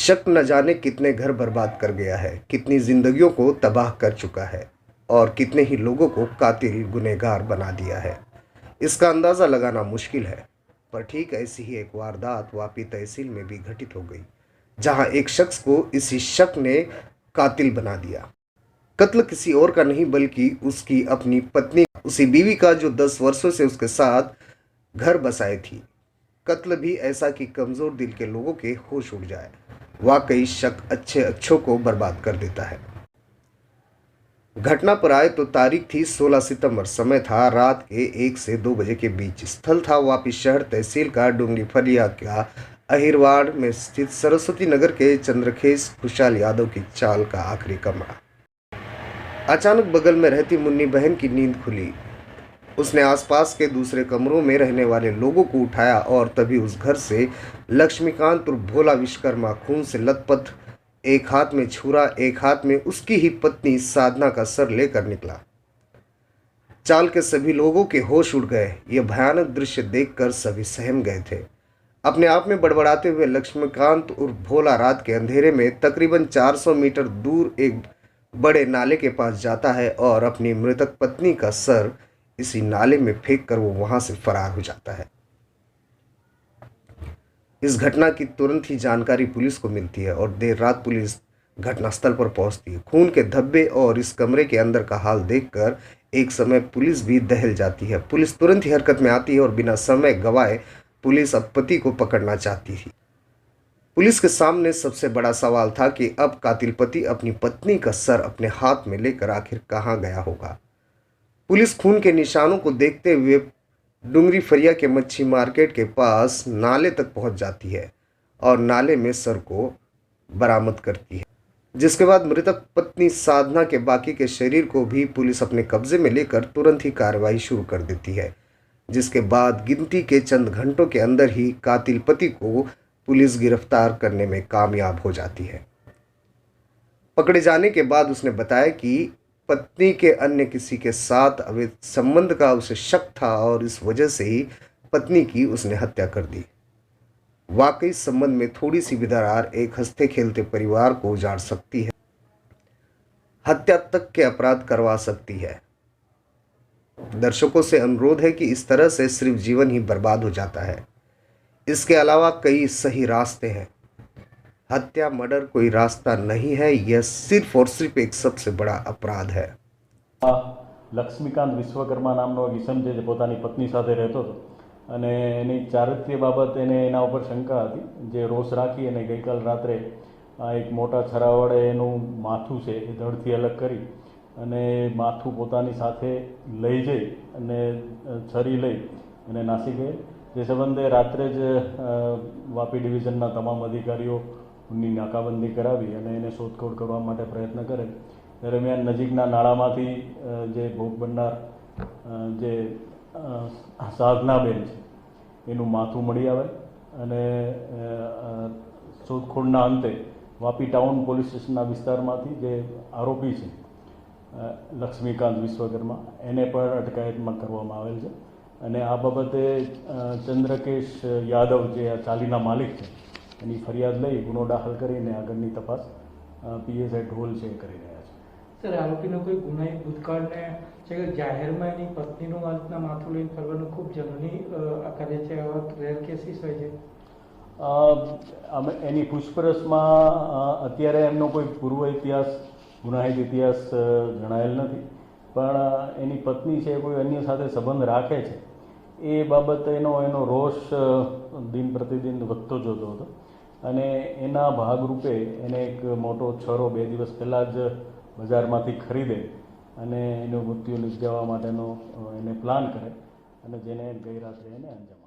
शक न जाने कितने घर बर्बाद कर गया है, कितनी जिंदगियों को तबाह कर चुका है और कितने ही लोगों को कातिल गुनहगार बना दिया है। इसका अंदाज़ा लगाना मुश्किल है। पर ठीक ऐसी ही एक वारदात वापी तहसील में भी घटित हो गई, जहां एक शख्स को इसी शक ने कातिल बना दिया। कत्ल किसी और का नहीं बल्कि उसकी अपनी पत्नी, उसी बीवी का जो 10 वर्षों से उसके साथ घर बसाई थी। कत्ल भी ऐसा कि कमजोर दिल के लोगों के होश उड़ जाए। वाकई शक अच्छे अच्छों को बर्बाद कर देता है। घटना पर आए तो तारीख थी 16 सितंबर। समय था रात के 1 से 2 बजे के बीच। स्थल था वापी शहर तहसील का डूंगरी फरिया का अहिरवाड़ में स्थित सरस्वती नगर के चंद्रखेस खुशहाल यादव की चाल का आखिरी कमरा। अचानक बगल में रहती मुन्नी बहन की नींद खुली। उसने आसपास के दूसरे कमरों में रहने वाले लोगों को उठाया और तभी उस घर से लक्ष्मीकांत और भोला विश्वकर्मा खून से लथपथ, एक हाथ में छुरा, एक हाथ में उसकी ही पत्नी साधना का सर लेकर निकला। चाल के सभी लोगों के होश उड़ गए। यह भयानक दृश्य देखकर सभी सहम गए थे। अपने आप में बड़बड़ाते हुए लक्ष्मीकांत और भोला रात के अंधेरे में तकरीबन 400 मीटर दूर एक बड़े नाले के पास जाता है और अपनी मृतक पत्नी का सर इसी नाले में फेंक कर वो वहां से फरार हो जाता है। इस घटना की तुरंत ही जानकारी पुलिस को मिलती है और देर रात पुलिस घटनास्थल पर पहुंचती है। खून के धब्बे और इस कमरे के अंदर का हाल देखकर एक समय पुलिस भी दहल जाती है। पुलिस तुरंत ही हरकत में आती है और बिना समय गवाए पुलिस अब पति को पकड़ना चाहती थी। पुलिस के सामने सबसे बड़ा सवाल था कि अब कातिल पति अपनी पत्नी का सर अपने हाथ में लेकर आखिर कहाँ गया होगा। पुलिस खून के निशानों को देखते हुए डूंगरी फरिया के मच्छी मार्केट के पास नाले तक पहुंच जाती है और नाले में सर को बरामद करती है, जिसके बाद मृतक पत्नी साधना के बाकी के शरीर को भी पुलिस अपने कब्जे में लेकर तुरंत ही कार्रवाई शुरू कर देती है। जिसके बाद गिनती के चंद घंटों के अंदर ही कातिल पति को पुलिस गिरफ्तार करने में कामयाब हो जाती है। पकड़े जाने के बाद उसने बताया कि पत्नी के अन्य किसी के साथ अवैध संबंध का उसे शक था और इस वजह से ही पत्नी की उसने हत्या कर दी। वाकई संबंध में थोड़ी सी भी दरार एक हंसते खेलते परिवार को उजाड़ सकती है, हत्या तक के अपराध करवा सकती है। दर्शकों से अनुरोध है कि इस तरह से सिर्फ जीवन ही बर्बाद हो जाता है। इसके अलावा कई सही रास्ते हैं। हत्या, मर्डर कोई रास्ता नहीं है। यह सिर्फ और सिर्फ एक सबसे बड़ा अपराध है। લક્ષ્મીકાંત વિશ્વકર્મા નામનો ઈસમ જે પોતાની પત્ની સાથે રહેતો હતો અને એની ચારિત્ર્ય બાબત એને એના ઉપર શંકા હતી, જે રોષ રાખી અને ગઈકાલ રાત્રે એક મોટા છરા વડે એનું માથું છે એ ધડથી અલગ કરી અને માથું પોતાની સાથે લઈ જઈ અને છરી લઈ અને નાસી ગઈ। જે સંબંધે રાત્રે જ વાપી ડિવિઝનના તમામ અધિકારીઓની નાકાબંધી કરાવી અને એને શોધખોળ કરવા માટે પ્રયત્ન કરે। દરમિયાન નજીકના નાળામાંથી જે ભોગ બનનાર જે સાધનાબેન છે એનું માથું મળી આવે અને શોધખોળના અંતે વાપી ટાઉન પોલીસ સ્ટેશનના વિસ્તારમાંથી જે આરોપી છે લક્ષ્મીકાંત વિશ્વકર્મા એને પણ અટકાયતમાં કરવામાં આવેલ છે અને આ બાબતે ચંદ્રકેશ યાદવ જે આ ચાલીના માલિક છે એની ફરિયાદ લઈ ગુનો દાખલ કરીને આગળની તપાસ પીએસઆઈ ઢોલ છે એ કરી રહ્યા છે। સર, આરોપીનો કોઈ ગુનાહિત ભૂતકાળ ને છે કે જાહેરમાં એની પત્નીનું આ રીતના માથું લઈને ફરવાનું ખૂબ જનની કાર્ય છે, આવા રેર કેસીસ હોય છે। એની પૂછપરછમાં અત્યારે એમનો કોઈ પૂર્વ ઇતિહાસ, ગુનાહિત ઇતિહાસ જણાયેલ નથી, પણ એની પત્ની છે કોઈ અન્ય સાથે સંબંધ રાખે છે એ બાબતે એનો રોષ દિન પ્રતિદિન વધતો જતો હતો અને એના ભાગરૂપે એને એક મોટો છરો 2 દિવસ પહેલાં જ બજારમાંથી ખરીદે અને એનું મૃત્યુ નિપજાવવા માટેનો એને પ્લાન કરે અને જેને ગઈ રાત્રે એને અંજામ